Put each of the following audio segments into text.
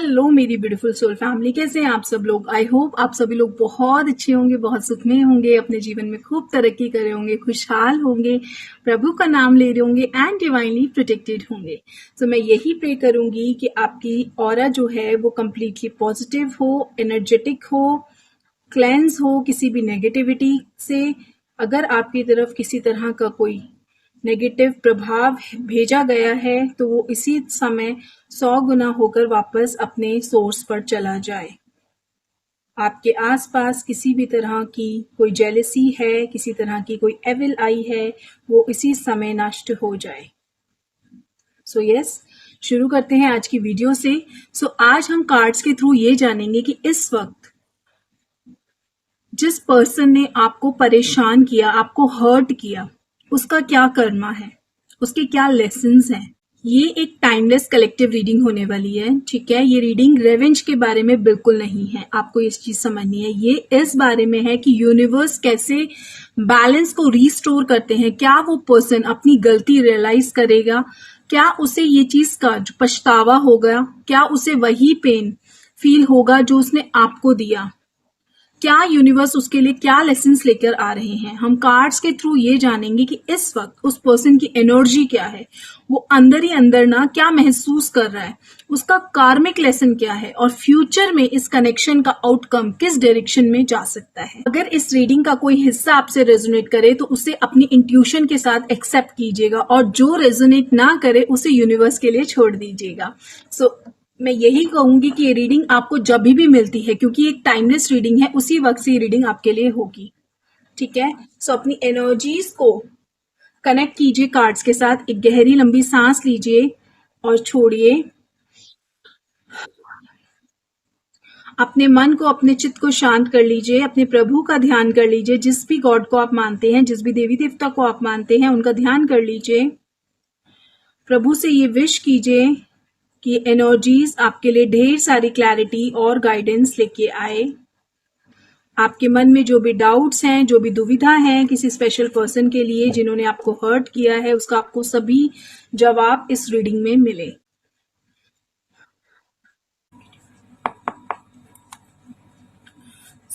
Hello मेरी beautiful soul family, कैसे हैं आप सब लोग। आई होप आप सभी लोग बहुत अच्छे होंगे, बहुत सुख में होंगे, अपने जीवन में खूब तरक्की कर रहे होंगे, खुशहाल होंगे, प्रभु का नाम ले रहे होंगे एंड डिवाइनली प्रोटेक्टेड होंगे। तो मैं यही प्रे करूंगी कि आपकी ऑरा जो है वो कम्प्लीटली पॉजिटिव हो, एनर्जेटिक हो, क्लेंस हो किसी भी नेगेटिविटी से। अगर आपकी तरफ किसी तरह का कोई नेगेटिव प्रभाव भेजा गया है तो वो इसी समय 100 गुना होकर वापस अपने सोर्स पर चला जाए। आपके आसपास किसी भी तरह की कोई जेलसी है, किसी तरह की कोई एविल आई है, वो इसी समय नष्ट हो जाए। सो यस, शुरू करते हैं आज की वीडियो से। आज हम कार्ड्स के थ्रू ये जानेंगे कि इस वक्त जिस पर्सन ने आपको परेशान किया, आपको हर्ट किया, उसका क्या कर्मा है, उसके क्या लेसन्स हैं। ये एक टाइमलेस कलेक्टिव रीडिंग होने वाली है, ठीक है। ये रीडिंग रेवेंज के बारे में बिल्कुल नहीं है, आपको ये चीज समझनी है। ये इस बारे में है कि यूनिवर्स कैसे बैलेंस को रिस्टोर करते हैं। क्या वो पर्सन अपनी गलती रियलाइज करेगा, क्या उसे ये चीज का जो पछतावा होगा, क्या उसे वही पेन फील होगा जो उसने आपको दिया, क्या यूनिवर्स उसके लिए क्या लेसन्स लेकर आ रहे हैं। हम कार्ड्स के थ्रू ये जानेंगे कि इस वक्त उस पर्सन की एनर्जी क्या है, वो अंदर ही अंदर ना क्या महसूस कर रहा है, उसका कार्मिक लेसन क्या है, और फ्यूचर में इस कनेक्शन का आउटकम किस डायरेक्शन में जा सकता है। अगर इस रीडिंग का कोई हिस्सा आपसे रेजोनेट करे तो उसे अपनी इंट्यूशन के साथ एक्सेप्ट कीजिएगा, और जो रेजोनेट ना करे उसे यूनिवर्स के लिए छोड़ दीजिएगा। मैं यही कहूंगी कि ये रीडिंग आपको जब भी मिलती है, क्योंकि एक टाइमलेस रीडिंग है, उसी वक्त से ये रीडिंग आपके लिए होगी, ठीक है। अपनी एनर्जीज को कनेक्ट कीजिए कार्ड्स के साथ। एक गहरी लंबी सांस लीजिए और छोड़िए। अपने मन को, अपने चित्त को शांत कर लीजिए। अपने प्रभु का ध्यान कर लीजिए। जिस भी गॉड को आप मानते हैं, जिस भी देवी देवता को आप मानते हैं, उनका ध्यान कर लीजिए। प्रभु से ये विश कीजिए कि एनर्जीज आपके लिए ढेर सारी क्लैरिटी और गाइडेंस लेके आए। आपके मन में जो भी डाउट्स हैं, जो भी दुविधा है किसी स्पेशल पर्सन के लिए जिन्होंने आपको हर्ट किया है, उसका आपको सभी जवाब इस रीडिंग में मिले।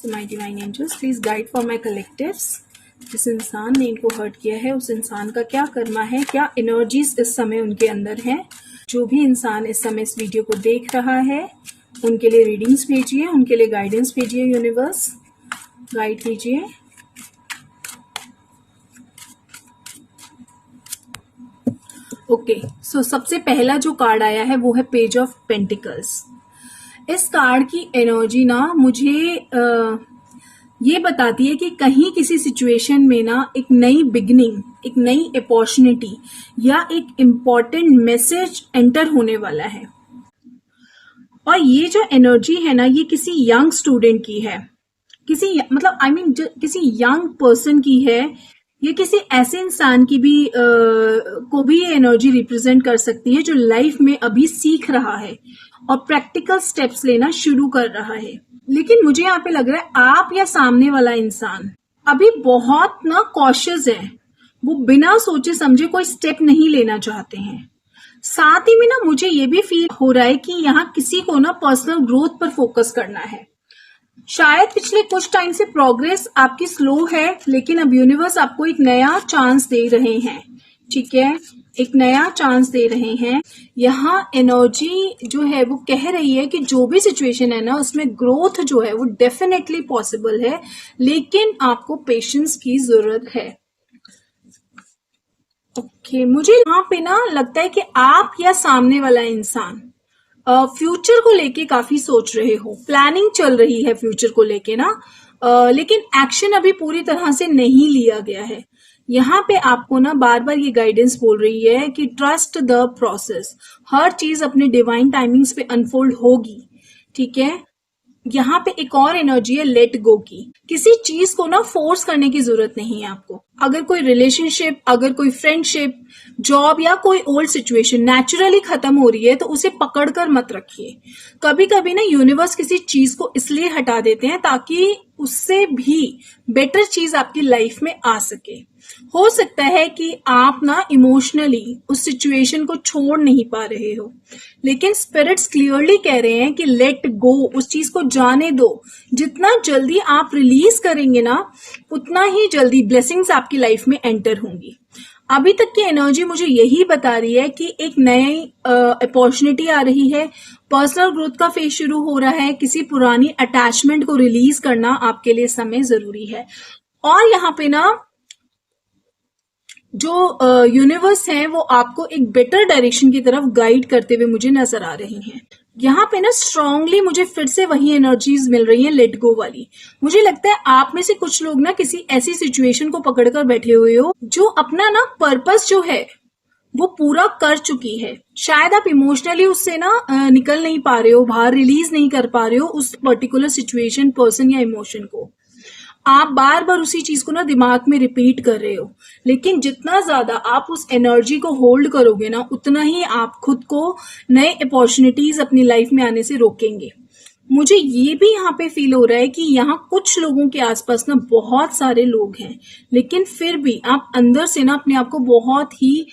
My divine angels, please guide for my collectives. जिस इंसान ने इनको हर्ट किया है उस इंसान का क्या कर्मा है, क्या एनर्जीज इस समय उनके अंदर है। जो भी इंसान इस समय इस वीडियो को देख रहा है उनके लिए रीडिंग्स भेजिए, उनके लिए गाइडेंस भेजिए। यूनिवर्स गाइड कीजिए। ओके, सबसे पहला जो कार्ड आया है वो है पेज ऑफ पेंटिकल्स। इस कार्ड की एनर्जी ना मुझे ये बताती है कि कहीं किसी सिचुएशन में ना एक नई बिगनिंग, एक नई अपॉर्चुनिटी या एक इम्पॉर्टेंट मैसेज एंटर होने वाला है। और ये जो एनर्जी है ना, ये किसी यंग स्टूडेंट की है, किसी किसी यंग पर्सन की है। ये किसी ऐसे इंसान की भी को भी ये एनर्जी रिप्रेजेंट कर सकती है जो लाइफ में अभी सीख रहा है और प्रैक्टिकल स्टेप्स लेना शुरू कर रहा है। लेकिन मुझे यहाँ पे लग रहा है आप या सामने वाला इंसान अभी बहुत ना कॉशियस है, वो बिना सोचे समझे कोई स्टेप नहीं लेना चाहते हैं। साथ ही में ना मुझे ये भी फील हो रहा है कि यहाँ किसी को ना पर्सनल ग्रोथ पर फोकस करना है। शायद पिछले कुछ टाइम से प्रोग्रेस आपकी स्लो है, लेकिन अब यूनिवर्स आपको एक नया चांस दे रहे हैं, ठीक है, एक नया चांस दे रहे हैं। यहाँ एनर्जी जो है वो कह रही है कि जो भी सिचुएशन है ना उसमें ग्रोथ जो है वो डेफिनेटली पॉसिबल है, लेकिन आपको पेशेंस की जरूरत है। ओके, मुझे यहाँ पे ना लगता है कि आप या सामने वाला इंसान फ्यूचर को लेके काफी सोच रहे हो, प्लानिंग चल रही है फ्यूचर को लेके ना, लेकिन एक्शन अभी पूरी तरह से नहीं लिया गया है। यहाँ पे आपको ना बार बार ये गाइडेंस बोल रही है कि ट्रस्ट द प्रोसेस। हर चीज अपने डिवाइन टाइमिंग्स पे अनफोल्ड होगी, ठीक है। यहाँ पे एक और एनर्जी है लेट गो की। किसी चीज को ना फोर्स करने की जरूरत नहीं है आपको। अगर कोई रिलेशनशिप, अगर कोई फ्रेंडशिप, जॉब या कोई ओल्ड सिचुएशन नेचुरली खत्म हो रही है तो उसे पकड़कर मत रखिए। कभी कभी ना यूनिवर्स किसी चीज को इसलिए हटा देते हैं ताकि उससे भी बेटर चीज आपकी लाइफ में आ सके। हो सकता है कि आप ना इमोशनली उस सिचुएशन को छोड़ नहीं पा रहे हो, लेकिन स्पिरिट्स क्लियरली कह रहे हैं कि लेट गो, उस चीज को जाने दो। जितना जल्दी आप रिलीज करेंगे ना, उतना ही जल्दी ब्लेसिंग्स आपकी लाइफ में एंटर होंगी। अभी तक की एनर्जी मुझे यही बता रही है कि एक नई अपॉर्चुनिटी आ रही है, पर्सनल ग्रोथ का फेज शुरू हो रहा है, किसी पुरानी अटैचमेंट को रिलीज करना आपके लिए समय जरूरी है। और यहाँ पे ना जो यूनिवर्स है वो आपको एक बेटर डायरेक्शन की तरफ गाइड करते हुए मुझे नजर आ रहे हैं। यहाँ पे ना स्ट्रांगली मुझे फिर से वही एनर्जीज मिल रही हैं लेट गो वाली। मुझे लगता है आप में से कुछ लोग ना किसी ऐसी सिचुएशन को पकड़कर बैठे हुए हो जो अपना ना पर्पस जो है वो पूरा कर चुकी है। शायद आप इमोशनली उससे ना निकल नहीं पा रहे हो, बाहर रिलीज नहीं कर पा रहे हो उस पर्टिकुलर सिचुएशन, पर्सन या इमोशन को। आप बार बार उसी चीज को ना दिमाग में रिपीट कर रहे हो, लेकिन जितना ज्यादा आप उस एनर्जी को होल्ड करोगे ना, उतना ही आप खुद को नए अपॉर्चुनिटीज अपनी लाइफ में आने से रोकेंगे। मुझे ये भी यहाँ पे फील हो रहा है कि यहाँ कुछ लोगों के आसपास ना बहुत सारे लोग हैं, लेकिन फिर भी आप अंदर से ना अपने आप को बहुत ही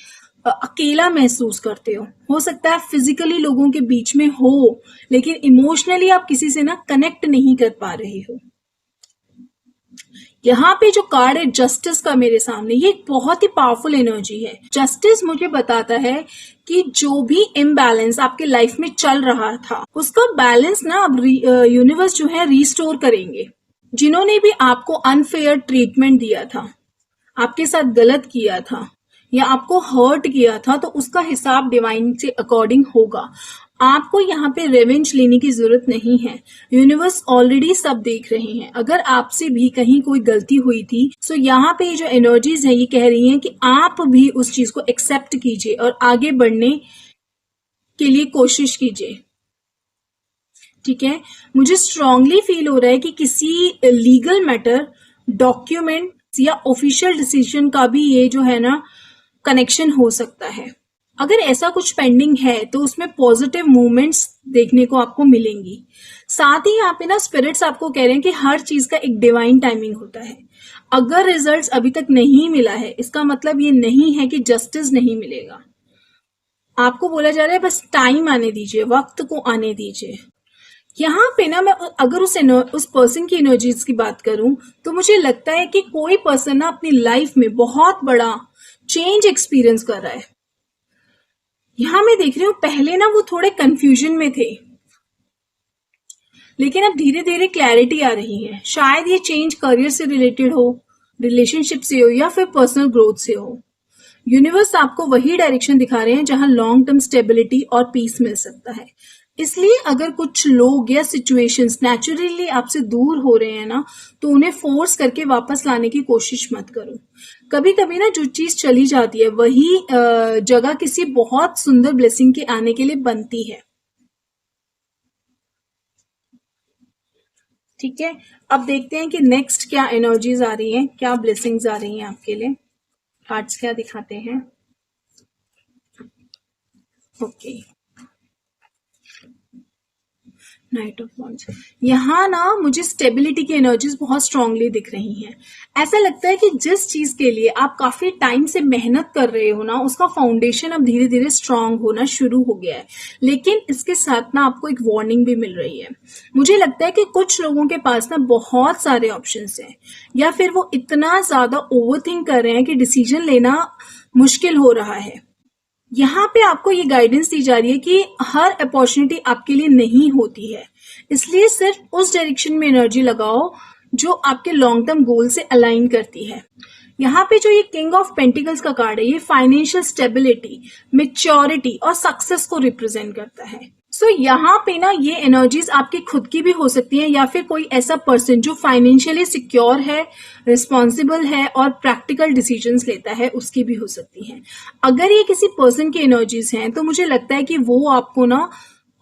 अकेला महसूस करते हो सकता है फिजिकली लोगों के बीच में हो, लेकिन इमोशनली आप किसी से ना कनेक्ट नहीं कर पा रहे हो। यहाँ पे जो कार्ड है जस्टिस का मेरे सामने, ये एक बहुत ही पावरफुल एनर्जी है। जस्टिस मुझे बताता है कि जो भी इम्बैलेंस आपके लाइफ में चल रहा था, उसका बैलेंस ना अब यूनिवर्स जो है रिस्टोर करेंगे। जिन्होंने भी आपको अनफेयर ट्रीटमेंट दिया था, आपके साथ गलत किया था या आपको हर्ट किया था, तो उसका हिसाब डिवाइन से अकॉर्डिंग होगा। आपको यहाँ पे रेवेंज लेने की जरूरत नहीं है, यूनिवर्स ऑलरेडी सब देख रहे हैं। अगर आपसे भी कहीं कोई गलती हुई थी, तो यहाँ पे जो एनर्जीज है ये कह रही हैं कि आप भी उस चीज को एक्सेप्ट कीजिए और आगे बढ़ने के लिए कोशिश कीजिए। ठीक है, मुझे स्ट्रांगली फील हो रहा है कि किसी लीगल मैटर, डॉक्यूमेंट या ऑफिशियल डिसीजन का भी ये जो है ना कनेक्शन हो सकता है। अगर ऐसा कुछ पेंडिंग है तो उसमें पॉजिटिव मूवमेंट्स देखने को आपको मिलेंगी। साथ ही यहाँ पे ना स्पिरिट्स आपको कह रहे हैं कि हर चीज का एक डिवाइन टाइमिंग होता है। अगर रिजल्ट्स अभी तक नहीं मिला है, इसका मतलब ये नहीं है कि जस्टिस नहीं मिलेगा। आपको बोला जा रहा है बस टाइम आने दीजिए, वक्त को आने दीजिए। यहाँ पे ना मैं अगर उस पर्सन की एनर्जीज की बात करूं, तो मुझे लगता है कि कोई पर्सन ना अपनी लाइफ में बहुत बड़ा चेंज एक्सपीरियंस कर रहा है। यहां मैं देख रही हूं पहले ना वो थोड़े कंफ्यूजन में थे, लेकिन अब धीरे धीरे क्लैरिटी आ रही है। शायद ये चेंज करियर से रिलेटेड हो, रिलेशनशिप से हो या फिर पर्सनल ग्रोथ से हो। यूनिवर्स आपको वही डायरेक्शन दिखा रहे हैं जहां लॉन्ग टर्म स्टेबिलिटी और पीस मिल सकता है। इसलिए अगर कुछ लोग या सिचुएशंस नेचुरली आपसे दूर हो रहे हैं ना, तो उन्हें फोर्स करके वापस लाने की कोशिश मत करो। कभी कभी ना जो चीज चली जाती है वही जगह किसी बहुत सुंदर ब्लेसिंग के आने के लिए बनती है। ठीक है, अब देखते हैं कि नेक्स्ट क्या एनर्जीज आ रही हैं, क्या ब्लेसिंग्स आ रही हैं आपके लिए। कार्ड्स क्या दिखाते हैं। Okay, night of wands. यहाँ ना मुझे स्टेबिलिटी की एनर्जीज बहुत स्ट्रांगली दिख रही हैं। ऐसा लगता है कि जिस चीज के लिए आप काफी टाइम से मेहनत कर रहे हो ना, उसका फाउंडेशन अब धीरे धीरे स्ट्रांग होना शुरू हो गया है। लेकिन इसके साथ ना आपको एक वार्निंग भी मिल रही है। मुझे लगता है कि कुछ लोगों के पास ना बहुत सारे ऑप्शंस हैं, या फिर वो इतना ज्यादा ओवरथिंक कर रहे हैं कि डिसीजन लेना मुश्किल हो रहा है। यहाँ पे आपको ये गाइडेंस दी जा रही है कि हर अपॉर्चुनिटी आपके लिए नहीं होती है, इसलिए सिर्फ उस डायरेक्शन में एनर्जी लगाओ जो आपके लॉन्ग टर्म गोल से अलाइन करती है। यहाँ पे जो ये किंग ऑफ पेंटिकल्स का कार्ड है, ये फाइनेंशियल स्टेबिलिटी, मैच्योरिटी और सक्सेस को रिप्रेजेंट करता है। सो यहाँ पे ना ये एनर्जीज आपकी खुद की भी हो सकती है, या फिर कोई ऐसा पर्सन जो फाइनेंशियली सिक्योर है, रिस्पॉन्सिबल है और प्रैक्टिकल डिसीजंस लेता है, उसकी भी हो सकती है। अगर ये किसी पर्सन की एनर्जीज हैं, तो मुझे लगता है कि वो आपको ना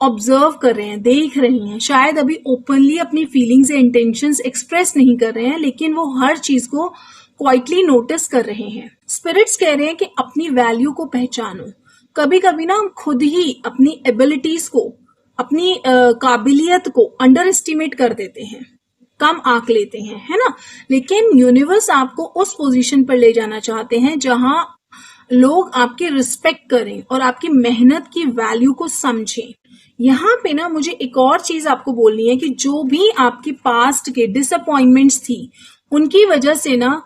ऑब्जर्व कर रहे हैं, देख रही हैं। शायद अभी ओपनली अपनी फीलिंग्स या इंटेंशंस एक्सप्रेस नहीं कर रहे हैं, लेकिन वो हर चीज को क्वाइटली नोटिस कर रहे हैं। स्पिरिट्स कह रहे हैं कि अपनी वैल्यू को पहचानो। कभी कभी ना हम खुद ही अपनी एबिलिटीज को, अपनी काबिलियत को अंडर एस्टिमेट कर देते हैं। कम आंक लेते हैं, है ना। लेकिन यूनिवर्स आपको उस पोजीशन पर ले जाना चाहते हैं जहां लोग आपकी रिस्पेक्ट करें और आपकी मेहनत की वैल्यू को समझें। यहाँ पे ना मुझे एक और चीज आपको बोलनी है कि जो भी आपकी पास्ट के डिसअपॉइंटमेंट्स थी उनकी वजह से ना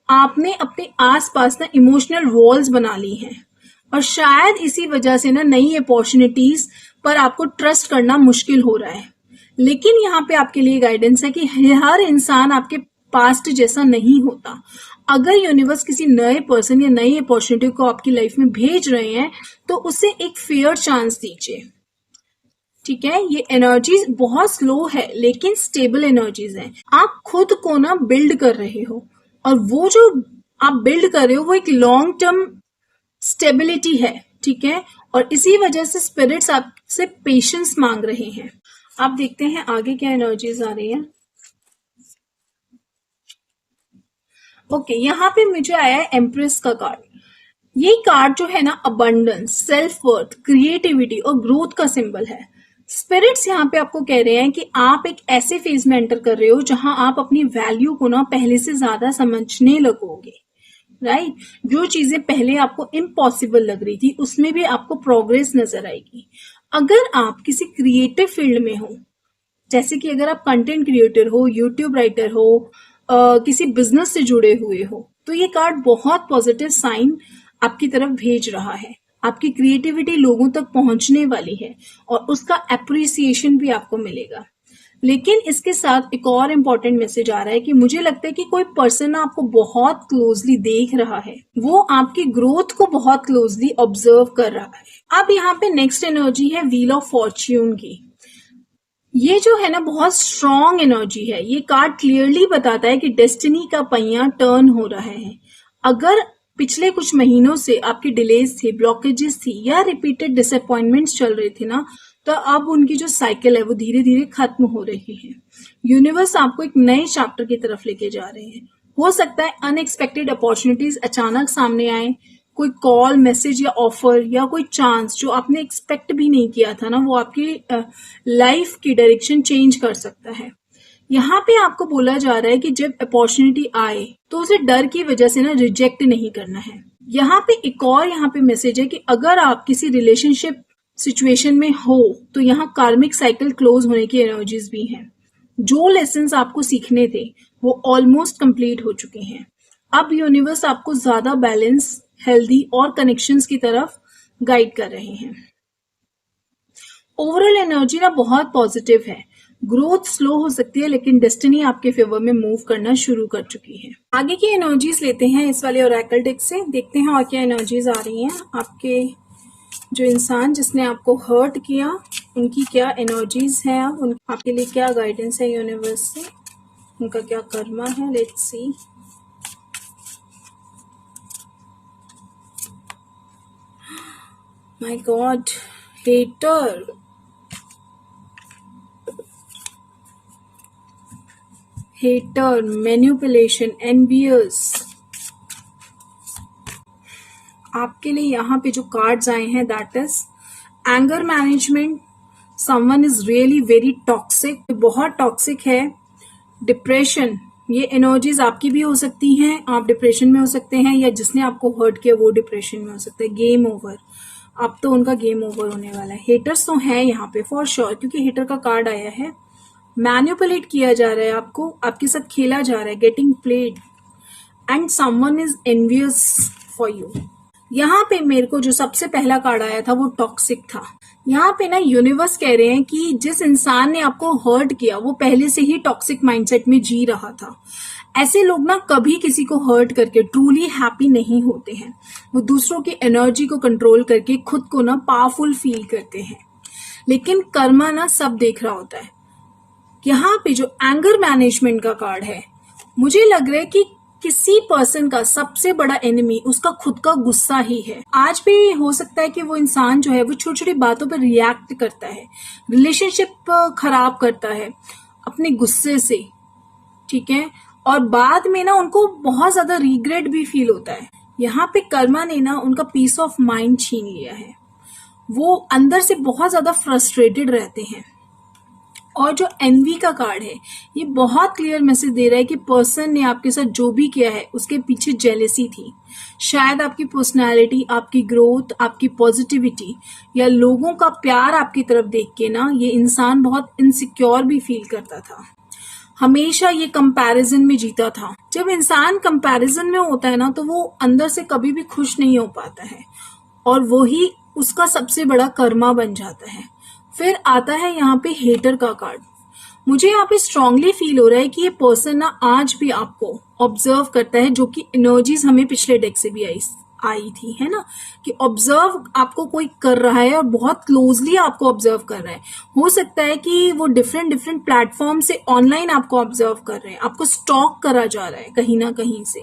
आपने अपने आसपास ना इमोशनल वॉल्स बना ली हैं, और शायद इसी वजह से ना नई अपॉर्चुनिटीज पर आपको ट्रस्ट करना मुश्किल हो रहा है। लेकिन यहाँ पे आपके लिए गाइडेंस है कि हर इंसान आपके पास्ट जैसा नहीं होता। अगर यूनिवर्स किसी नए पर्सन या नई अपॉर्चुनिटी को आपकी लाइफ में भेज रहे हैं तो उसे एक फेयर चांस दीजिए, ठीक है। ये एनर्जीज बहुत स्लो है लेकिन स्टेबल एनर्जीज हैं। आप खुद को ना बिल्ड कर रहे हो, और वो जो आप बिल्ड कर रहे हो वो एक लॉन्ग टर्म स्टेबिलिटी है, ठीक है। और इसी वजह से स्पिरिट्स आपसे पेशेंस मांग रहे हैं। आप देखते हैं आगे क्या एनर्जीज आ रही है। ओके, यहाँ पे मुझे आया है एम्प्रेस का कार्ड। ये कार्ड जो है ना अबंडेंस, सेल्फ वर्थ, क्रिएटिविटी और ग्रोथ का सिंबल है। स्पिरिट्स यहाँ पे आपको कह रहे हैं कि आप एक ऐसे फेज में एंटर कर रहे हो जहां आप अपनी वैल्यू को ना पहले से ज्यादा समझने लगोगे, राइट। जो चीजें पहले आपको इम्पॉसिबल लग रही थी उसमें भी आपको प्रोग्रेस नजर आएगी। अगर आप किसी क्रिएटिव फील्ड में हो, जैसे कि अगर आप कंटेंट क्रिएटर हो, यूट्यूब राइटर हो, किसी बिजनेस से जुड़े हुए हो, तो ये कार्ड बहुत पॉजिटिव साइन आपकी तरफ भेज रहा है। आपकी क्रिएटिविटी लोगों तक पहुंचने वाली है और उसका अप्रिसिएशन भी आपको मिलेगा। लेकिन इसके साथ एक और इम्पोर्टेंट मैसेज आ रहा है कि मुझे लगता है कि कोई पर्सन आपको बहुत क्लोजली देख रहा है, वो आपकी ग्रोथ को बहुत क्लोजली ऑब्जर्व कर रहा है। अब यहाँ पे नेक्स्ट एनर्जी है व्हील ऑफ फॉर्च्यून की। ये जो है ना बहुत स्ट्रॉन्ग एनर्जी है। ये कार्ड क्लियरली बताता है कि डेस्टिनी का पहिया टर्न हो रहा है। अगर पिछले कुछ महीनों से आपकी डिलेज थी, ब्लॉकेजेस थी या रिपीटेड डिसअपॉइंटमेंट्स चल रहे थे ना, तो अब उनकी जो साइकिल है वो धीरे धीरे खत्म हो रही है। यूनिवर्स आपको एक नए चैप्टर की तरफ लेके जा रहे हैं। हो सकता है अनएक्सपेक्टेड अपॉर्चुनिटीज अचानक सामने आए, कोई कॉल, मैसेज या ऑफर या कोई चांस जो आपने एक्सपेक्ट भी नहीं किया था ना, वो आपकी लाइफ की डायरेक्शन चेंज कर सकता है। यहाँ पे आपको बोला जा रहा है कि जब अपॉर्चुनिटी आए तो उसे डर की वजह से ना रिजेक्ट नहीं करना है। यहाँ पे एक और यहाँ पे मैसेज है कि अगर आप किसी रिलेशनशिप सिचुएशन में हो तो यहाँ कार्मिक साइकिल क्लोज होने की एनर्जीज भी हैं। जो लेसन्स आपको सीखने थे वो ऑलमोस्ट कंप्लीट हो चुके हैं। अब यूनिवर्स आपको ज्यादा बैलेंस, हेल्दी और कनेक्शंस की तरफ गाइड कर रहे हैं। ओवरऑल एनर्जी ना बहुत पॉजिटिव है। ग्रोथ स्लो हो सकती है लेकिन डेस्टिनी आपके फेवर में मूव करना शुरू कर चुकी है। आगे की एनर्जीज लेते हैं इस वाले ओरेकल डेक से, देखते हैं और क्या एनर्जीज आ रही हैं। आपके जो इंसान जिसने आपको हर्ट किया उनकी क्या एनर्जीज है, अब आपके लिए क्या गाइडेंस है यूनिवर्स से, उनका क्या कर्मा है। Let's see. My god, hater, hater, manipulation, envious. आपके लिए यहाँ पे जो कार्ड्स आए हैं that is anger management, someone is really very toxic, बहुत टॉक्सिक है। डिप्रेशन, ये एनर्जीज आपकी भी हो सकती हैं, आप डिप्रेशन में हो सकते हैं या जिसने आपको हर्ट किया वो डिप्रेशन में हो सकता है। गेम ओवर, अब तो उनका गेम ओवर होने वाला है। हेटर्स तो है यहाँ पे फॉर श्योर, क्योंकि हेटर का कार्ड आया है। मैनिपुलेट किया जा रहा है आपको, आपके साथ खेला जा रहा है, getting played, and someone is envious for you. यहाँ पे मेरे को जो सबसे पहला कार्ड आया था वो टॉक्सिक था। यहाँ पे ना यूनिवर्स कह रहे हैं कि जिस इंसान ने आपको हर्ट किया वो पहले से ही टॉक्सिक माइंडसेट में जी रहा था। ऐसे लोग ना कभी किसी को हर्ट करके ट्रूली हैप्पी नहीं होते हैं। वो दूसरों की एनर्जी को कंट्रोल करके खुद को ना पावरफुल फील करते हैं, लेकिन कर्मा ना सब देख रहा होता है। यहाँ पे जो एंगर मैनेजमेंट का कार्ड है, मुझे लग रहा है कि किसी पर्सन का सबसे बड़ा एनिमी उसका खुद का गुस्सा ही है। आज भी हो सकता है कि वो इंसान जो है वो छोटी छोटी बातों पर रिएक्ट करता है, रिलेशनशिप खराब करता है अपने गुस्से से, ठीक है, और बाद में ना उनको बहुत ज्यादा रिग्रेट भी फील होता है। यहाँ पे कर्मा ने ना उनका पीस ऑफ माइंड छीन लिया है। वो अंदर से बहुत ज्यादा फ्रस्ट्रेटेड रहते हैं। और जो एनवी का कार्ड है, ये बहुत क्लियर मैसेज दे रहा है कि पर्सन ने आपके साथ जो भी किया है उसके पीछे जेलेसी थी। शायद आपकी पर्सनालिटी, आपकी ग्रोथ, आपकी पॉजिटिविटी या लोगों का प्यार आपकी तरफ देख के ना ये इंसान बहुत इनसिक्योर भी फील करता था। हमेशा ये कंपैरिजन में जीता था। जब इंसान कंपैरिजन में होता है ना तो वो अंदर से कभी भी खुश नहीं हो पाता है और वही उसका सबसे बड़ा कर्मा बन जाता है। फिर आता है यहाँ पे हेटर का कार्ड। मुझे यहाँ पे स्ट्रांगली फील हो रहा है कि ये पर्सन ना आज भी आपको ऑब्जर्व करता है, जो कि एनर्जीज हमें पिछले डेक से भी आई थी, है ना, कि ऑब्जर्व आपको कोई कर रहा है और बहुत क्लोजली आपको ऑब्जर्व कर रहा है। हो सकता है कि वो डिफरेंट डिफरेंट प्लेटफॉर्म से ऑनलाइन आपको ऑब्जर्व कर रहे हैं, आपको स्टॉक करा जा रहा है कहीं ना कहीं से।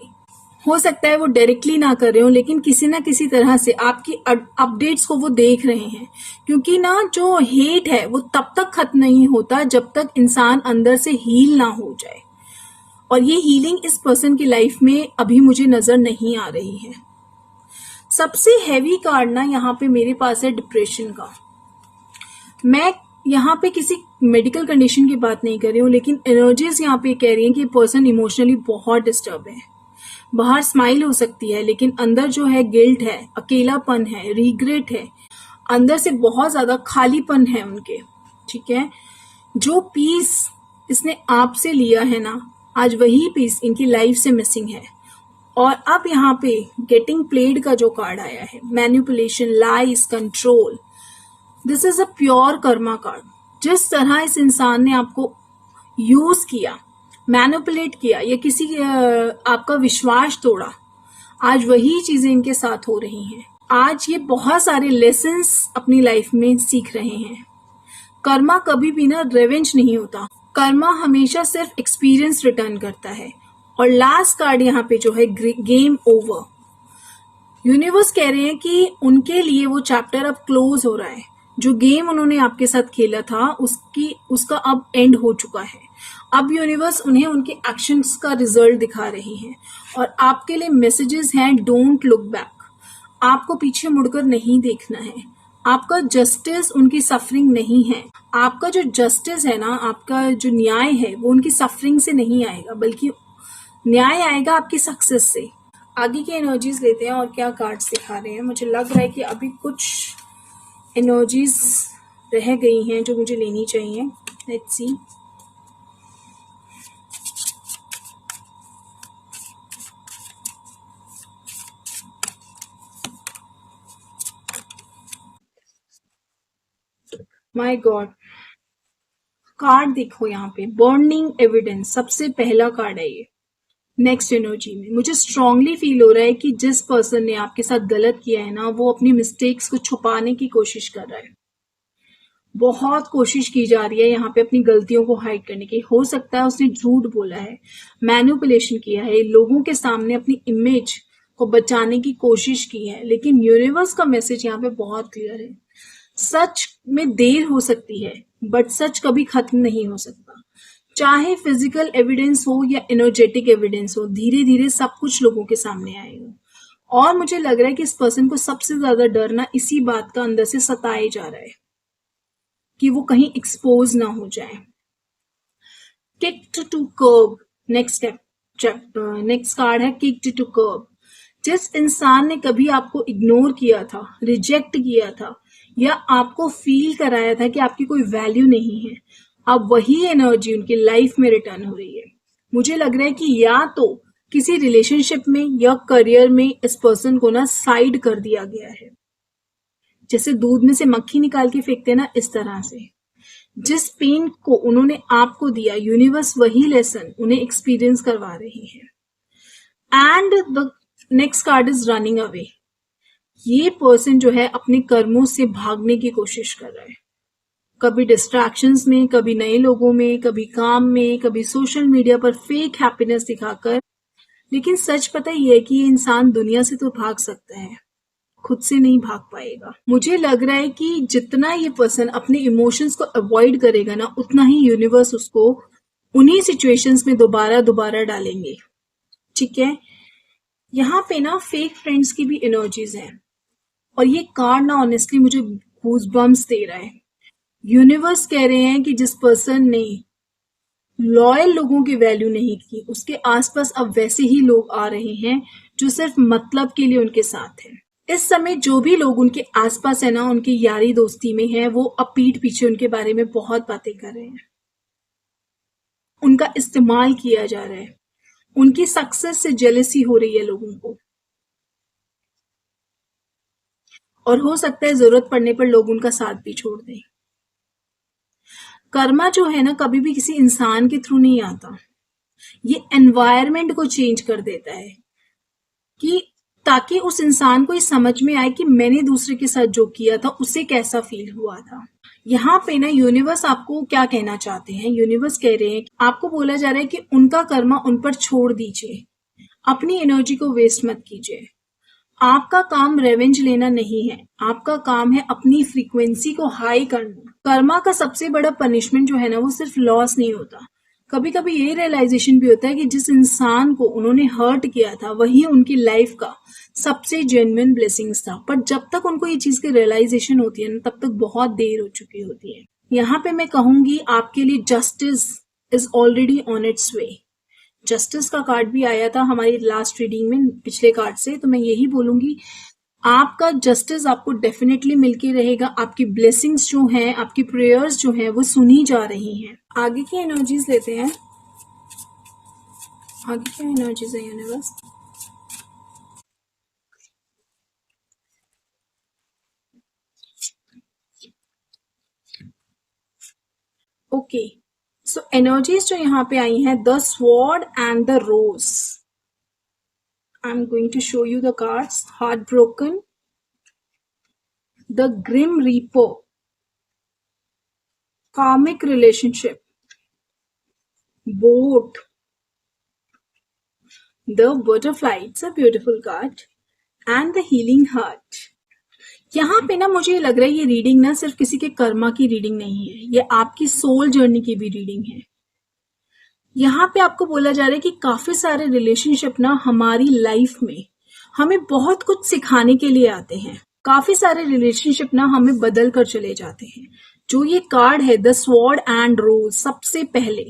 हो सकता है वो डायरेक्टली ना कर रहे हो, लेकिन किसी ना किसी तरह से आपकी अपडेट्स को वो देख रहे हैं, क्योंकि ना जो हेट है वो तब तक खत्म नहीं होता जब तक इंसान अंदर से हील ना हो जाए। और ये हीलिंग इस पर्सन की लाइफ में अभी मुझे नजर नहीं आ रही है। सबसे हैवी कार्ड ना यहाँ पे मेरे पास है डिप्रेशन का। मैं यहाँ पे किसी मेडिकल कंडीशन की बात नहीं कर रही हूँ, लेकिन एनर्जीज यहाँ पे कह रही हैं कि पर्सन इमोशनली बहुत डिस्टर्ब है। बाहर स्माइल हो सकती है, लेकिन अंदर जो है गिल्ट है, अकेलापन है, रिग्रेट है, अंदर से बहुत ज्यादा खालीपन है उनके। ठीक है, जो पीस इसने आपसे लिया है ना, आज वही पीस इनकी लाइफ से मिसिंग है। और अब यहाँ पे गेटिंग प्लेड का जो कार्ड आया है, manipulation, lies, control, this is a pure Karma card. जिस तरह इस इंसान ने आपको यूज किया, मैनिपुलेट किया या किसी आपका विश्वास तोड़ा, आज वही चीजें इनके साथ हो रही हैं। आज ये बहुत सारे लेसन्स अपनी लाइफ में सीख रहे हैं। कर्मा कभी भी ना रिवेंज नहीं होता, कर्मा हमेशा सिर्फ एक्सपीरियंस रिटर्न करता है। और लास्ट कार्ड यहाँ पे जो है गेम ओवर। यूनिवर्स कह रहे हैं कि उनके लिए वो चैप्टर अब क्लोज हो रहा है। जो गेम उन्होंने आपके साथ खेला था उसका अब एंड हो चुका है। अब यूनिवर्स उन्हें उनके एक्शंस का रिजल्ट दिखा रही है और आपके लिए मैसेजेस हैं, डोंट लुक बैक। आपको पीछे मुड़कर नहीं देखना है। आपका जस्टिस उनकी सफरिंग नहीं है। आपका जो जस्टिस है ना, आपका जो न्याय है, वो उनकी सफरिंग से नहीं आएगा, बल्कि न्याय आएगा आपकी सक्सेस से। आगे की एनर्जीज लेते हैं और क्या कार्ड्स दिखा रहे हैं। मुझे लग रहा है कि अभी कुछ एनर्जीज रह गई हैं जो मुझे लेनी चाहिए। Let's see. My God, card देखो यहाँ पे, बर्निंग एविडेंस सबसे पहला कार्ड है ये। नेक्स्ट एनर्जी में मुझे स्ट्रांगली फील हो रहा है कि जिस पर्सन ने आपके साथ गलत किया है ना, वो अपनी मिस्टेक्स को छुपाने की कोशिश कर रहा है। बहुत कोशिश की जा रही है यहाँ पे अपनी गलतियों को हाइड करने की। हो सकता है उसने झूठ बोला है, मैनिपुलेशन किया है, लोगों के सामने अपनी इमेज को बचाने की कोशिश की है, लेकिन यूनिवर्स का मैसेज यहाँ पे बहुत क्लियर है। सच में देर हो सकती है, बट सच कभी खत्म नहीं हो सकता। चाहे फिजिकल एविडेंस हो या एनर्जेटिक एविडेंस हो, धीरे धीरे सब कुछ लोगों के सामने आएगा। और मुझे लग रहा है कि इस पर्सन को सबसे ज्यादा डर ना इसी बात का अंदर से सताए जा रहा है कि वो कहीं एक्सपोज ना हो जाए। Kicked to curb, next next card है किक्ड टू कर्ब। जिस इंसान ने कभी आपको इग्नोर किया था, रिजेक्ट किया था या आपको फील कराया था कि आपकी कोई वैल्यू नहीं है, अब वही एनर्जी उनकी लाइफ में रिटर्न हो रही है। मुझे लग रहा है कि या तो किसी रिलेशनशिप में या करियर में इस पर्सन को ना साइड कर दिया गया है, जैसे दूध में से मक्खी निकाल के फेंकते ना, इस तरह से। जिस पेन को उन्होंने आपको दिया, यूनिवर्स वही लेसन उन्हें एक्सपीरियंस करवा रही है। And the next card is running away. ये पर्सन जो है अपने कर्मों से भागने की कोशिश कर रहा है, कभी डिस्ट्रैक्शंस में, कभी नए लोगों में, कभी काम में, कभी सोशल मीडिया पर फेक हैप्पीनेस दिखाकर। लेकिन सच पता ही है कि ये इंसान दुनिया से तो भाग सकता है, खुद से नहीं भाग पाएगा। मुझे लग रहा है कि जितना ये पर्सन अपने इमोशंस को अवॉइड करेगा ना, उतना ही यूनिवर्स उसको उन्हीं सिचुएशंस में दोबारा दोबारा डालेंगे। ठीक है, यहाँ पे ना फेक फ्रेंड्स की भी एनर्जीज हैं और ये कार्ड ना ऑनेस्टली मुझे गूज़बम्प्स दे रहा है। यूनिवर्स कह रहे हैं कि जिस पर्सन ने लॉयल लोगों की वैल्यू नहीं की, उसके आसपास अब वैसे ही लोग आ रहे हैं जो सिर्फ मतलब के लिए उनके साथ हैं। इस समय जो भी लोग उनके आसपास है ना, उनकी यारी दोस्ती में है, वो अब पीठ पीछे उनके बारे में बहुत बातें कर रहे हैं, उनका इस्तेमाल किया जा रहा है, उनकी सक्सेस से जेलसी हो रही है लोगों को, और हो सकता है जरूरत पड़ने पर लोग उनका साथ भी छोड़ दें। कर्मा जो है ना, कभी भी किसी इंसान के थ्रू नहीं आता, ये एनवायरनमेंट को चेंज कर देता है कि ताकि उस इंसान को ये समझ में आए कि मैंने दूसरे के साथ जो किया था उसे कैसा फील हुआ था। यहाँ पे ना यूनिवर्स आपको क्या कहना चाहते हैं, यूनिवर्स कह रहे हैं, आपको बोला जा रहा है कि उनका कर्मा उन पर छोड़ दीजिए, अपनी एनर्जी को वेस्ट मत कीजिए। आपका काम रेवेंज लेना नहीं है, आपका काम है अपनी फ्रीक्वेंसी को हाई करना। कर्मा का सबसे बड़ा पनिशमेंट जो है ना, वो सिर्फ लॉस नहीं होता, कभी कभी ये रियलाइजेशन भी होता है कि जिस इंसान को उन्होंने हर्ट किया था वही उनकी लाइफ का सबसे जेन्युइन ब्लेसिंग्स था। पर जब तक उनको ये चीज की रियलाइजेशन होती है ना, तब तक बहुत देर हो चुकी होती है। यहाँ पे मैं कहूंगी आपके लिए justice is already on it's way. Justice का कार्ड भी आया था हमारी लास्ट रीडिंग में पिछले कार्ड से, तो मैं यही बोलूंगी आपका जस्टिस आपको डेफिनेटली मिलके रहेगा। आपकी ब्लेसिंग्स जो हैं, आपकी प्रेयर्स जो हैं, वो सुनी जा रही हैं। आगे की एनर्जीज लेते हैं। आगे क्या एनर्जीज है यूनिवर्स? ओके, सो एनर्जीज जो यहाँ पे आई हैं, the sword and the rose. I am going to show you the cards. Heart broken, the grim reaper, karmic relationship, boat, the butterfly, it's a beautiful card, and the healing heart। यहाँ पे ना मुझे लग रहा है ये reading ना सिर्फ किसी के कर्मा की रीडिंग नहीं है, ये आपकी सोल जर्नी की भी रीडिंग है। यहाँ पे आपको बोला जा रहा है कि काफी सारे रिलेशनशिप ना हमारी लाइफ में हमें बहुत कुछ सिखाने के लिए आते हैं। काफी सारे रिलेशनशिप ना हमें बदल कर चले जाते हैं। जो ये कार्ड है द स्वॉर्ड एंड रोज, सबसे पहले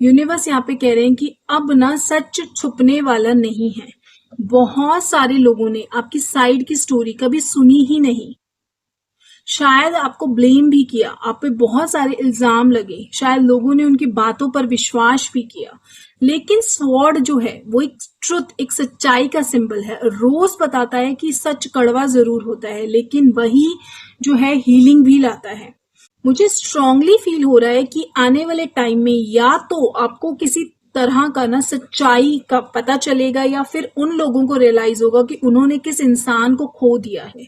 यूनिवर्स यहाँ पे कह रहे हैं कि अब ना सच छुपने वाला नहीं है। बहुत सारे लोगों ने आपकी साइड की स्टोरी कभी सुनी ही नहीं, शायद आपको ब्लेम भी किया, आप पे बहुत सारे इल्जाम लगे, शायद लोगों ने उनकी बातों पर विश्वास भी किया, लेकिन स्वॉर्ड जो है वो एक ट्रुथ, एक सच्चाई का सिंबल है। रोज बताता है कि सच कड़वा जरूर होता है, लेकिन वही जो है हीलिंग भी लाता है। मुझे स्ट्रांगली फील हो रहा है कि आने वाले टाइम में या तो आपको किसी तरह का ना सच्चाई का पता चलेगा, या फिर उन लोगों को रियलाइज होगा कि उन्होंने किस इंसान को खो दिया है।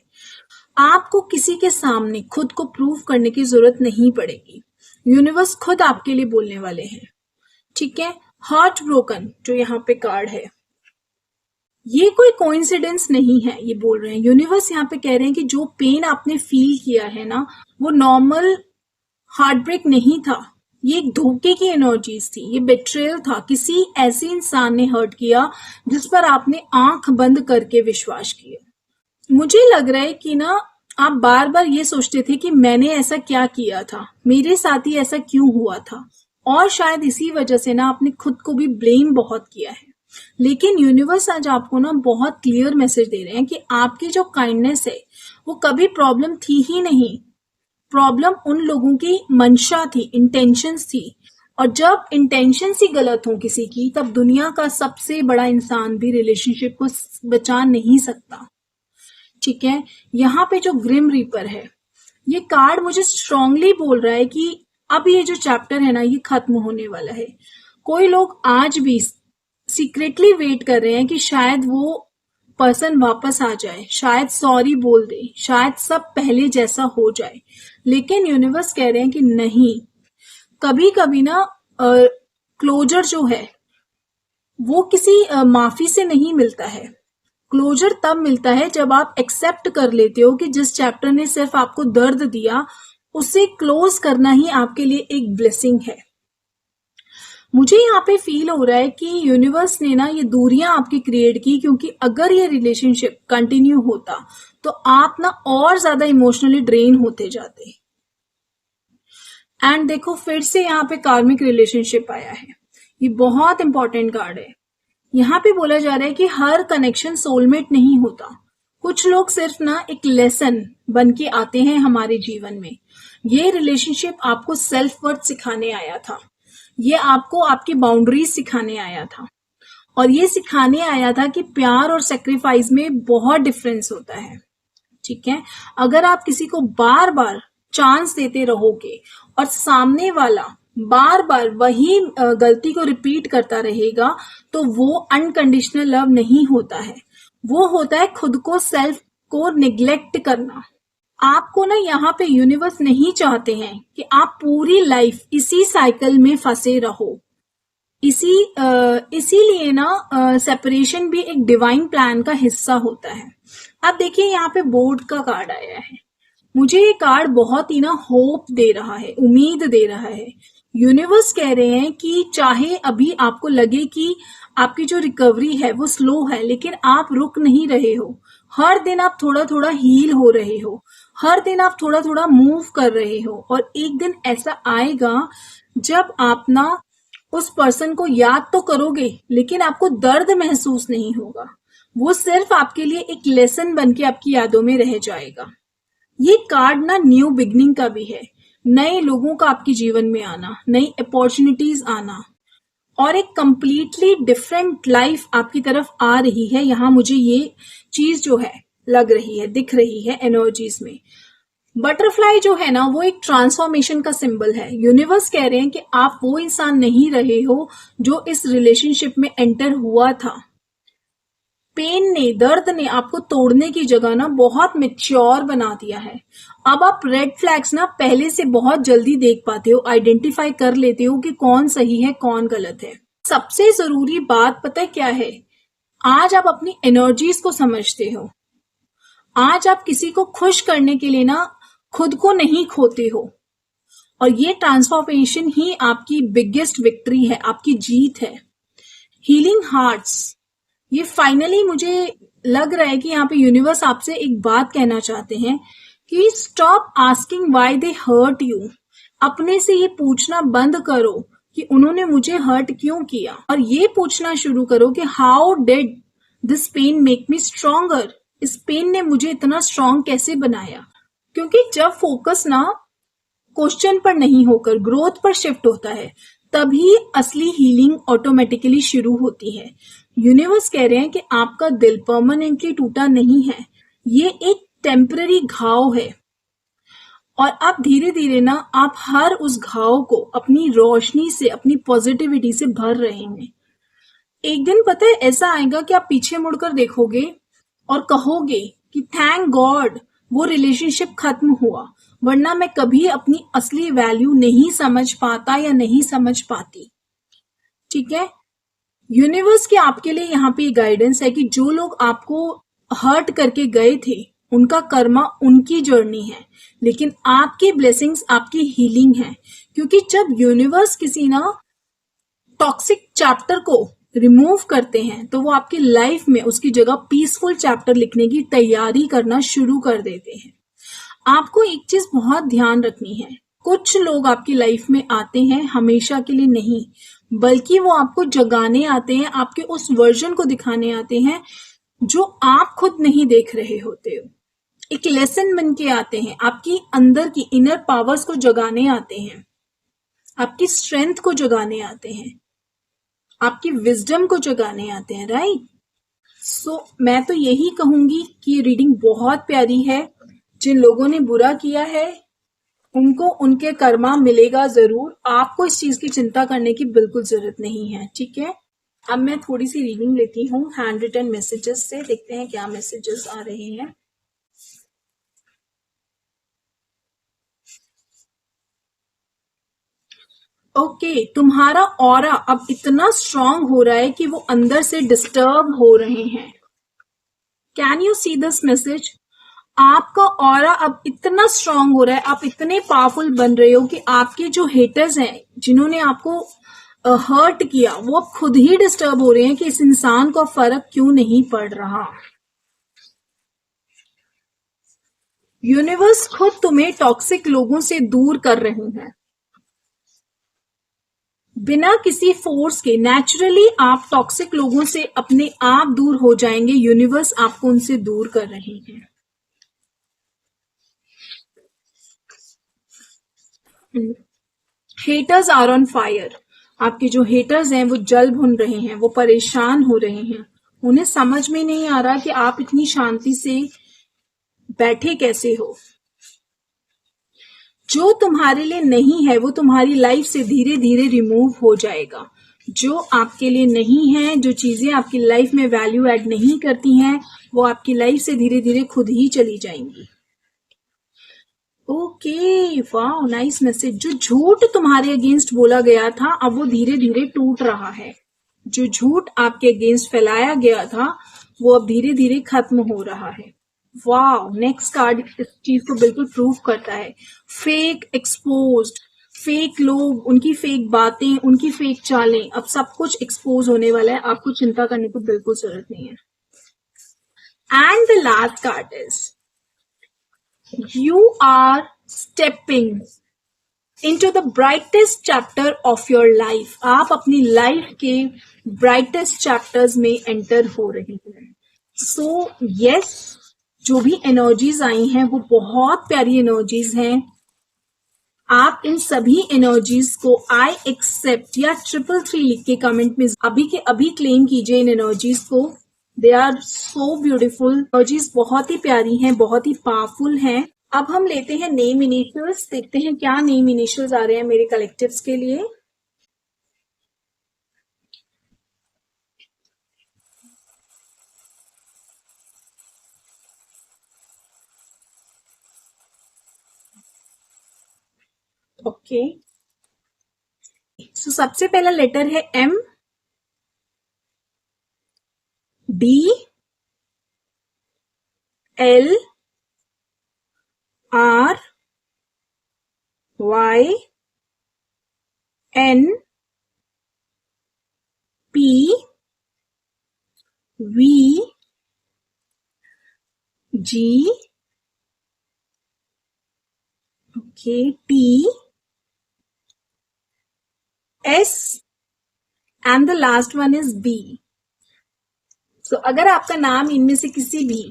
आपको किसी के सामने खुद को प्रूव करने की जरूरत नहीं पड़ेगी, यूनिवर्स खुद आपके लिए बोलने वाले हैं। ठीक है, हार्ट ब्रोकन जो यहाँ पे कार्ड है, ये कोई कोइंसिडेंस नहीं है, ये बोल रहे हैं यूनिवर्स यहाँ पे कह रहे हैं कि जो पेन आपने फील किया है ना, वो नॉर्मल हार्ट ब्रेक नहीं था, ये एक धोखे की एनर्जीज थी, ये बेट्रेयल था, किसी ऐसे इंसान ने हर्ट किया जिस पर आपने आंख बंद करके विश्वास किया। मुझे लग रहा है कि ना आप बार बार ये सोचते थे कि मैंने ऐसा क्या किया था, मेरे साथ ही ऐसा क्यों हुआ था, और शायद इसी वजह से ना आपने खुद को भी ब्लेम बहुत किया है। लेकिन यूनिवर्स आज आपको ना बहुत क्लियर मैसेज दे रहे हैं कि आपकी जो काइंडनेस है वो कभी प्रॉब्लम थी ही नहीं, प्रॉब्लम उन लोगों की मंशा थी, इंटेंशंस थी, और जब इंटेंशंस ही गलत हो किसी की, तब दुनिया का सबसे बड़ा इंसान भी रिलेशनशिप को बचा नहीं सकता। ठीक है, यहाँ पे जो ग्रिम रीपर है, ये कार्ड मुझे स्ट्रांगली बोल रहा है कि अब ये जो चैप्टर है ना, ये खत्म होने वाला है। कोई लोग आज भी सीक्रेटली वेट कर रहे हैं कि शायद वो पर्सन वापस आ जाए, शायद सॉरी बोल दे, शायद सब पहले जैसा हो जाए, लेकिन यूनिवर्स कह रहे हैं कि नहीं, कभी कभी ना क्लोजर जो है वो किसी माफी से नहीं मिलता है। क्लोजर तब मिलता है जब आप एक्सेप्ट कर लेते हो कि जिस चैप्टर ने सिर्फ आपको दर्द दिया, उसे क्लोज करना ही आपके लिए एक ब्लेसिंग है। मुझे यहाँ पे फील हो रहा है कि यूनिवर्स ने ना ये दूरियां आपकी क्रिएट की, क्योंकि अगर ये रिलेशनशिप कंटिन्यू होता तो आप ना और ज्यादा इमोशनली ड्रेन होते जाते। एंड देखो फिर से यहाँ पे कार्मिक रिलेशनशिप आया है। ये बहुत इंपॉर्टेंट कार्ड है। यहाँ पे बोला जा रहा है कि हर कनेक्शन सोलमेट नहीं होता। कुछ लोग सिर्फ ना एक लेसन बन के आते हैं हमारे जीवन में। ये रिलेशनशिप आपको सेल्फ वर्थ सिखाने आया था, ये आपको आपकी बाउंड्रीज सिखाने आया था, और ये सिखाने आया था कि प्यार और सेक्रीफाइस में बहुत डिफरेंस होता है। ठीक है, अगर आप किसी को बार बार चांस देते रहोगे और सामने वाला बार बार वही गलती को रिपीट करता रहेगा, तो वो अनकंडीशनल लव नहीं होता है, वो होता है खुद को, सेल्फ को निग्लेक्ट करना। आपको ना यहाँ पे यूनिवर्स नहीं चाहते हैं कि आप पूरी लाइफ इसी साइकिल में फंसे रहो। इसीलिए ना सेपरेशन भी एक डिवाइन प्लान का हिस्सा होता है। अब देखिए यहाँ पे बोर्ड का कार्ड आया है। मुझे ये कार्ड बहुत ही ना होप दे रहा है, उम्मीद दे रहा है। यूनिवर्स कह रहे हैं कि चाहे अभी आपको लगे कि आपकी जो रिकवरी है वो स्लो है, लेकिन आप रुक नहीं रहे हो। हर दिन आप थोड़ा थोड़ा हील हो रहे हो, हर दिन आप थोड़ा थोड़ा मूव कर रहे हो, और एक दिन ऐसा आएगा जब आप ना उस पर्सन को याद तो करोगे, लेकिन आपको दर्द महसूस नहीं होगा। वो सिर्फ आपके लिए एक लेसन बन के आपकी यादों में रह जाएगा। ये कार्ड ना न्यू बिगनिंग का भी है, नए लोगों का आपके जीवन में आना, नई अपॉर्चुनिटीज आना, और एक कंप्लीटली डिफरेंट लाइफ आपकी तरफ आ रही है। यहाँ मुझे ये चीज जो है लग रही है, दिख रही है एनर्जीज में। बटरफ्लाई जो है ना वो एक ट्रांसफॉर्मेशन का सिंबल है। यूनिवर्स कह रहे हैं कि आप वो इंसान नहीं रहे हो जो इस रिलेशनशिप में एंटर हुआ था। पेन ने, दर्द ने आपको तोड़ने की जगह ना बहुत मैच्योर बना दिया है। अब आप रेड फ्लैग्स ना पहले से बहुत जल्दी देख पाते हो, आइडेंटिफाई कर लेते हो कि कौन सही है कौन गलत है। सबसे जरूरी बात पता है क्या है? आज आप अपनी एनर्जीज को समझते हो। आज आप किसी को खुश करने के लिए ना खुद को नहीं खोते हो, और ये ट्रांसफॉर्मेशन ही आपकी बिगेस्ट विक्ट्री है, आपकी जीत है। हीलिंग हार्ट्स, ये फाइनली मुझे लग रहा है कि यहाँ पे यूनिवर्स आपसे एक बात कहना चाहते हैं कि stop asking why they hurt you. अपने से ये पूछना बंद करो कि उन्होंने मुझे हर्ट क्यों किया, और ये पूछना शुरू करो कि how did this pain make me stronger. इस पेन ने मुझे इतना स्ट्रांग कैसे बनाया। क्योंकि जब फोकस ना क्वेश्चन पर नहीं होकर ग्रोथ पर शिफ्ट होता है, तभी असली हीलिंग ऑटोमेटिकली शुरू होती है। यूनिवर्स कह रहे हैं कि आपका दिल परमानेंटली टूटा नहीं है, ये एक टेम्पररी घाव है, और अब धीरे धीरे ना आप हर उस घाव को अपनी रोशनी से, अपनी पॉजिटिविटी से भर रहे हैं। एक दिन पता है ऐसा आएगा कि आप पीछे मुड़कर देखोगे और कहोगे कि थैंक गॉड वो रिलेशनशिप खत्म हुआ, वरना मैं कभी अपनी असली वैल्यू नहीं समझ पाता या नहीं समझ पाती। ठीक है, यूनिवर्स के आपके लिए यहाँ पे गाइडेंस है कि जो लोग आपको हर्ट करके गए थे, उनका कर्मा उनकी जर्नी है, लेकिन आपकी ब्लेसिंग्स आपकी हीलिंग है। क्योंकि जब यूनिवर्स किसी ना टॉक्सिक चैप्टर को रिमूव करते हैं, तो वो आपकी लाइफ में उसकी जगह पीसफुल चैप्टर लिखने की तैयारी करना शुरू कर देते हैं। आपको एक चीज बहुत ध्यान रखनी है, कुछ लोग आपकी लाइफ में आते हैं हमेशा के लिए नहीं, बल्कि वो आपको जगाने आते हैं, आपके उस वर्जन को दिखाने आते हैं जो आप खुद नहीं देख रहे होते हो। एक लेसन बन के आते हैं, आपकी अंदर की इनर पावर्स को जगाने आते हैं, आपकी स्ट्रेंथ को जगाने आते हैं, आपकी विजडम को जगाने आते हैं। राइट, सो मैं तो यही कहूंगी कि ये रीडिंग बहुत प्यारी है। जिन लोगों ने बुरा किया है उनको उनके कर्मा मिलेगा जरूर, आपको इस चीज की चिंता करने की बिल्कुल जरूरत नहीं है। ठीक है, अब मैं थोड़ी सी रीडिंग लेती हूँ हैंड रिटन मैसेजेस से, देखते हैं क्या मैसेजेस आ रहे हैं। ओके, तुम्हारा ऑरा अब इतना स्ट्रांग हो रहा है कि वो अंदर से डिस्टर्ब हो रहे हैं। Can you see this message? आपका ऑरा अब इतना स्ट्रांग हो रहा है, आप इतने पावरफुल बन रहे हो कि आपके जो हेटर्स हैं, जिन्होंने आपको हर्ट किया, वो अब खुद ही डिस्टर्ब हो रहे हैं कि इस इंसान को फर्क क्यों नहीं पड़ रहा। यूनिवर्स खुद तुम्हें टॉक्सिक लोगों से दूर कर रहे हैं। बिना किसी फोर्स के नेचुरली आप टॉक्सिक लोगों से अपने आप दूर हो जाएंगे, यूनिवर्स आपको उनसे दूर कर रहे हैं। हेटर्स आर ऑन फायर, आपके जो हेटर्स हैं वो जल भुन रहे हैं, वो परेशान हो रहे हैं, उन्हें समझ में नहीं आ रहा कि आप इतनी शांति से बैठे कैसे हो। जो तुम्हारे लिए नहीं है वो तुम्हारी लाइफ से धीरे धीरे रिमूव हो जाएगा। जो आपके लिए नहीं है, जो चीजें आपकी लाइफ में वैल्यू ऐड नहीं करती हैं, वो आपकी लाइफ से धीरे धीरे खुद ही चली जाएंगी। ओके, वाह, नाइस मैसेज। जो झूठ तुम्हारे अगेंस्ट बोला गया था अब वो धीरे धीरे टूट रहा है। जो झूठ आपके अगेंस्ट फैलाया गया था वो अब धीरे धीरे खत्म हो रहा है। वाह, नेक्स्ट कार्ड इस चीज को बिल्कुल प्रूव करता है। फेक एक्सपोज्ड, फेक लोग, उनकी फेक बातें, उनकी फेक चालें, अब सब कुछ एक्सपोज होने वाला है। आपको चिंता करने की बिल्कुल जरूरत नहीं है। And the last card is you are stepping into the brightest chapter of your life। आप अपनी लाइफ के ब्राइटेस्ट चैप्टर्स में एंटर हो रही हैं। सो यस, जो भी एनर्जीज आई हैं वो बहुत प्यारी एनर्जीज हैं। आप इन सभी एनर्जीज को आई एक्सेप्ट या 333 लिख के कमेंट में अभी के अभी क्लेम कीजिए इन एनर्जीज को। They are so beautiful, energies बहुत ही प्यारी हैं, बहुत ही पावरफुल हैं। अब हम लेते हैं नेम इनिशियल्स, देखते हैं क्या नेम इनिशियल्स आ रहे हैं मेरे कलेक्टिव्स के लिए। ओके, सो सबसे पहला लेटर है M, D, L, R, Y, N, P, V, G, okay, T, S and the last one is B. So अगर आपका नाम इनमें से किसी भी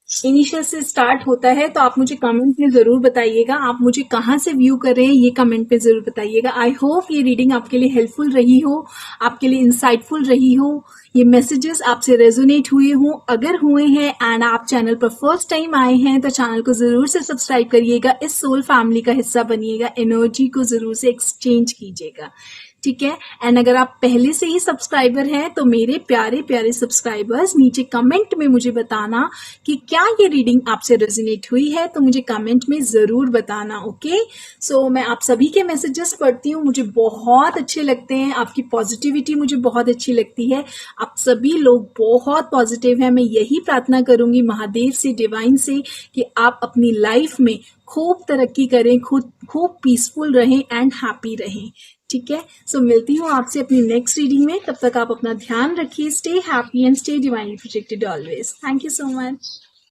इनिशियल से स्टार्ट होता है तो आप मुझे कमेंट में जरूर बताइएगा। आप मुझे कहाँ से व्यू कर रहे हैं ये कमेंट में जरूर बताइएगा। आई होप ये रीडिंग आपके लिए हेल्पफुल रही हो, आपके लिए इंसाइटफुल रही हो, ये मैसेजेस आपसे रेजोनेट हुए हों। अगर हुए हैं एंड आप चैनल पर फर्स्ट टाइम आए हैं तो चैनल को जरूर से सब्सक्राइब करिएगा, इस सोल फैमिली का हिस्सा बनिएगा, एनर्जी को जरूर से एक्सचेंज कीजिएगा, ठीक है। एंड अगर आप पहले से ही सब्सक्राइबर हैं तो मेरे प्यारे प्यारे सब्सक्राइबर्स नीचे कमेंट में मुझे बताना कि क्या ये रीडिंग आपसे रेजोनेट हुई है, तो मुझे कमेंट में जरूर बताना। ओके, सो मैं आप सभी के मैसेजेस पढ़ती हूँ, मुझे बहुत अच्छे लगते हैं, आपकी पॉजिटिविटी मुझे बहुत अच्छी लगती है। आप सभी लोग बहुत पॉजिटिव हैं। मैं यही प्रार्थना करूंगी महादेव से, डिवाइन से, कि आप अपनी लाइफ में खूब तरक्की करें, खूब पीसफुल रहें एंड हैप्पी रहें, ठीक है। सो मिलती हूँ आपसे अपनी नेक्स्ट रीडिंग में। तब तक आप अपना ध्यान रखिए। Stay happy and stay divinely protected always. Thank you so much.